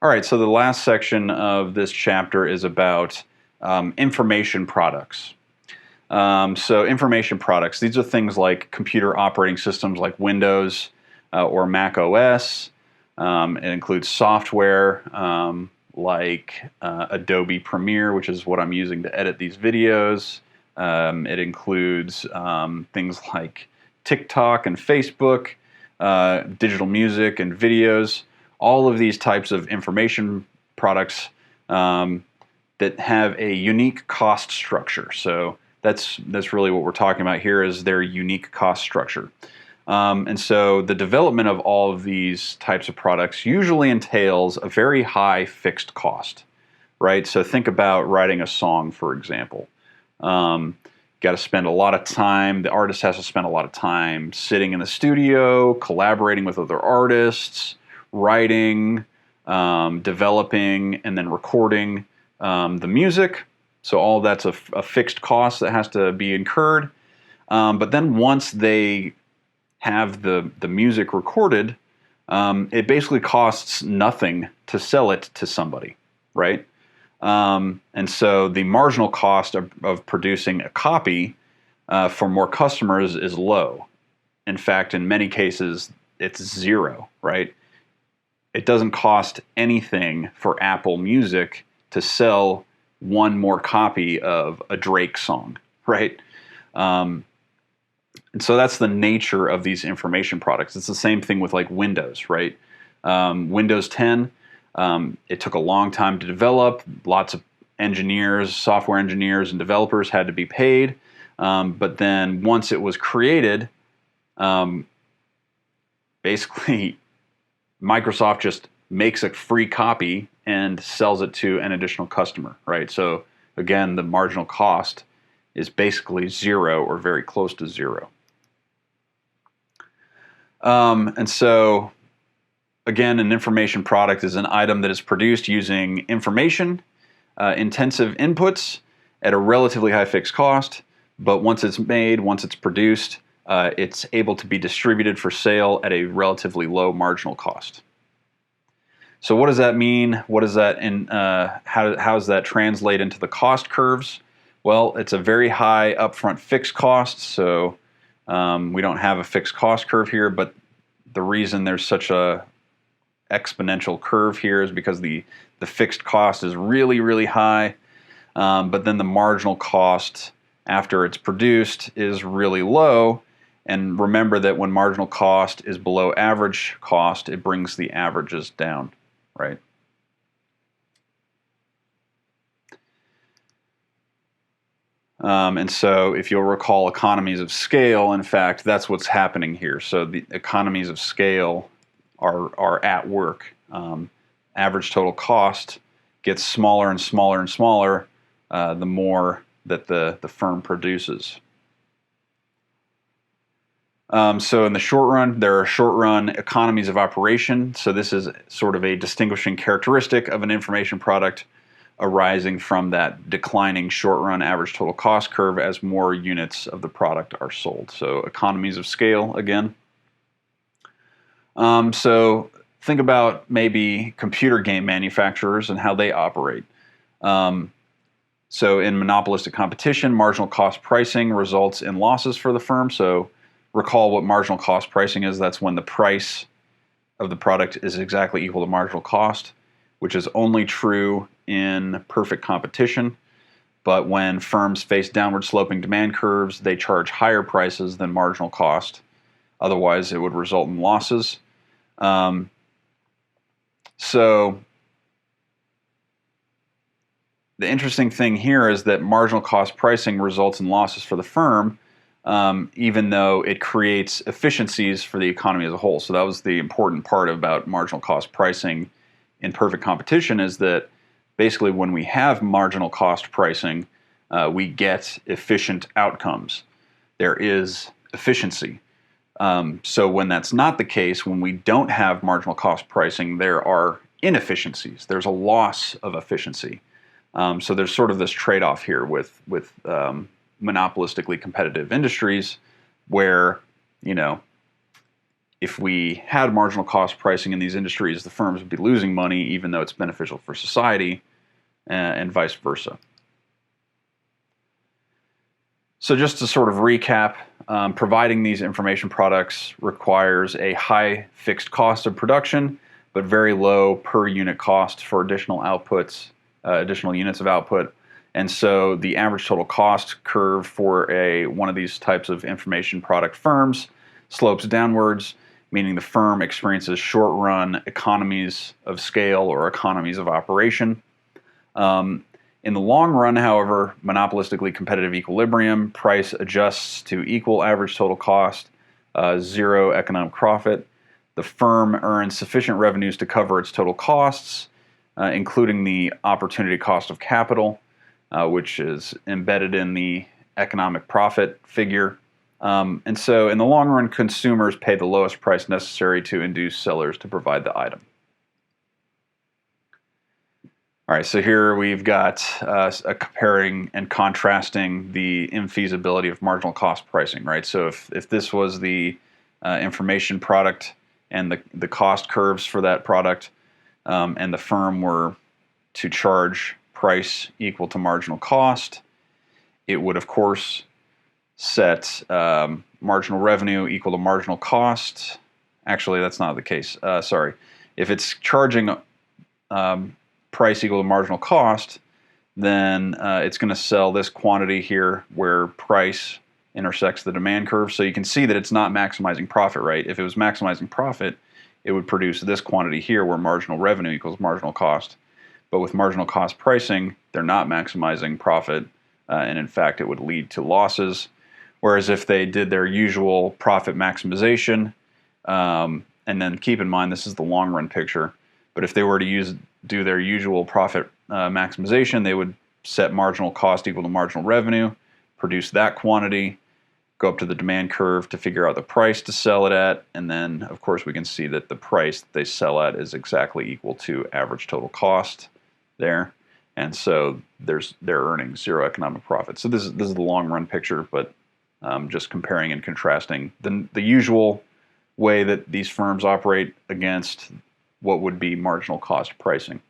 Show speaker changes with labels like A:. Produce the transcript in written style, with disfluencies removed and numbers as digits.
A: All right, so the last section of this chapter is about information products. So information products, these are things like computer operating systems like Windows or Mac OS. It includes software like Adobe Premiere, which is what I'm using to edit these videos. It includes things like TikTok and Facebook, digital music and videos, all of these types of information products that have a unique cost structure. So that's really what we're talking about here, is their unique cost structure. And so the development of all of these types of products usually entails a very high fixed cost, right? So think about writing a song, for example. Got to spend a lot of time, the artist has to spend a lot of time sitting in the studio, collaborating with other artists, writing, developing, and then recording the music. So all of that's a fixed cost that has to be incurred. But then once they have the music recorded, it basically costs nothing to sell it to somebody, right? And so the marginal cost of producing a copy for more customers is low. In fact, in many cases, it's zero, right? It doesn't cost anything for Apple Music to sell one more copy of a Drake song, right? And so that's the nature of these information products. It's the same thing with like Windows, right? Windows 10, it took a long time to develop. Lots of engineers, software engineers, and developers had to be paid. But then once it was created, basically Microsoft just makes a free copy and sells it to an additional customer, right? So again, the marginal cost is basically zero or very close to zero. And so again, an information product is an item that is produced using information intensive inputs at a relatively high fixed cost, but once it's made, once it's produced, it's able to be distributed for sale at a relatively low marginal cost. So what does that mean? What does that how does that translate into the cost curves? Well, it's a very high upfront fixed cost, so we don't have a fixed cost curve here, but the reason there's such a exponential curve here is because the fixed cost is really, really high, but then the marginal cost after it's produced is really low. And remember that when marginal cost is below average cost, it brings the averages down, right? And so if you'll recall economies of scale, in fact, that's what's happening here. So the economies of scale are at work. Average total cost gets smaller and smaller and smaller the more that the firm produces. So in the short run, there are short-run economies of operation. So this is sort of a distinguishing characteristic of an information product arising from that declining short-run average total cost curve as more units of the product are sold. So economies of scale again. So think about maybe computer game manufacturers and how they operate. So in monopolistic competition, marginal cost pricing results in losses for the firm. So recall what marginal cost pricing is. That's when the price of the product is exactly equal to marginal cost, which is only true in perfect competition. But when firms face downward sloping demand curves, they charge higher prices than marginal cost. Otherwise, it would result in losses. So the interesting thing here is that marginal cost pricing results in losses for the firm, even though it creates efficiencies for the economy as a whole. So that was the important part about marginal cost pricing in perfect competition, is that basically when we have marginal cost pricing, we get efficient outcomes. There is efficiency. So when that's not the case, when we don't have marginal cost pricing, there are inefficiencies. There's a loss of efficiency. So there's sort of this trade-off here with monopolistically competitive industries where, you know, if we had marginal cost pricing in these industries, the firms would be losing money, even though it's beneficial for society, and vice versa. So just to sort of recap, providing these information products requires a high fixed cost of production, but very low per unit cost for additional outputs, additional units of output. And so the average total cost curve for one of these types of information product firms slopes downwards, meaning the firm experiences short-run economies of scale or economies of operation. In the long run, however, monopolistically competitive equilibrium, price adjusts to equal average total cost, zero economic profit. The firm earns sufficient revenues to cover its total costs, including the opportunity cost of capital, which is embedded in the economic profit figure. And so in the long run, consumers pay the lowest price necessary to induce sellers to provide the item. All right, so here we've got a comparing and contrasting the infeasibility of marginal cost pricing, right? So if this was the information product and the cost curves for that product, and the firm were to charge price equal to marginal cost, it would, of course, set marginal revenue equal to marginal cost. Actually, that's not the case. Sorry. If it's charging price equal to marginal cost, then it's going to sell this quantity here where price intersects the demand curve. So you can see that it's not maximizing profit, right? If it was maximizing profit, it would produce this quantity here where marginal revenue equals marginal cost. But with marginal cost pricing, they're not maximizing profit, and in fact, it would lead to losses. Whereas if they did their usual profit maximization, and then keep in mind this is the long run picture, but if they were to do their usual profit maximization, they would set marginal cost equal to marginal revenue, produce that quantity, go up to the demand curve to figure out the price to sell it at, and then of course we can see that the price that they sell at is exactly equal to average total cost there, and so they're earning zero economic profit. So this is the long run picture, but just comparing and contrasting the usual way that these firms operate against what would be marginal cost pricing.